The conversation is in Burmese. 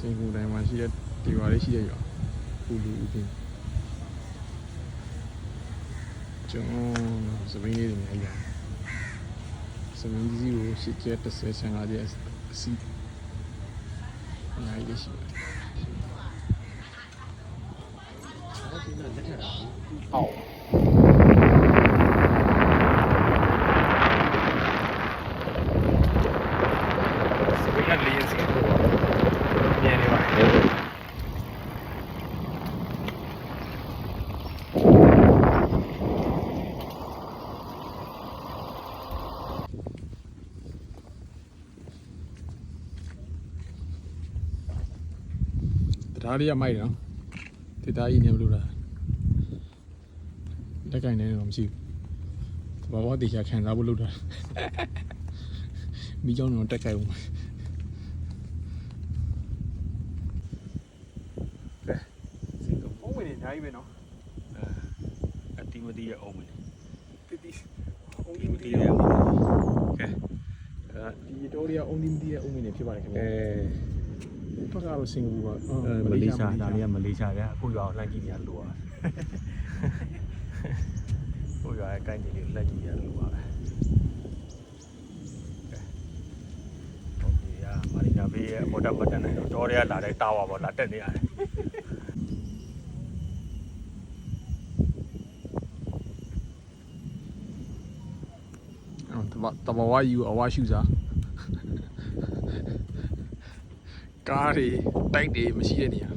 င်ကုန်တိုင်းမှာရှိတဲ့ဒီရွာလေးရှိတဲ့ရွာပူလူဦးပင်ကျွန်တော်စပင်းလေးတွေများကြီးစပင်းကြီးကိုရှစ်ကျက်30 55ကျက်အစီအများကြီးရှိပါတယ်အော်စပင်းကလေးစီမြင်နေပါတယ်တရားလေးရမိုက်တယ်နော်ဒီသားကြီးနေမလို့လားလက်ကင်နေတော့မရှိဘူးဘာဘာတေချာခံစားဖို့လုပ်တာမိကြောင်းတော့တက်ခိုက်ဦးမယ်ကဲစင်ကအုံးဝင်နေအများကြီးပဲနော်အတီမတီရဲ့အုံးဝင်တီအုံးဒီမတီရဲ့ကဲဒီတိုးရီယာအုံးဒီမတီရဲ့အုံးဝင်နေဖြစ်ပါတယ်ခင်ဗျာဖက်ကတော့စင်ကာပူပါမလေးရှားဒါလေးကမလေးရှားဗျာအခုရွာလှမ်းကြည့်နေရလို့ပါကိုရွာရဲ့ကိုင်းကြီးလေးလှမ်းကြည့်နေရလို့ပါပဲโอเคอ่ะမာရီနာဘေးရဲ့အပေါ်တက်ပတ်တန်းနေတော့တော်ရလာတဲ့တာဝါပေါ်လာတက်နေရတယ်တဘဝယူအဝါရှူစားကားတွေတိုက်တွေမရှိတဲ့နေရာ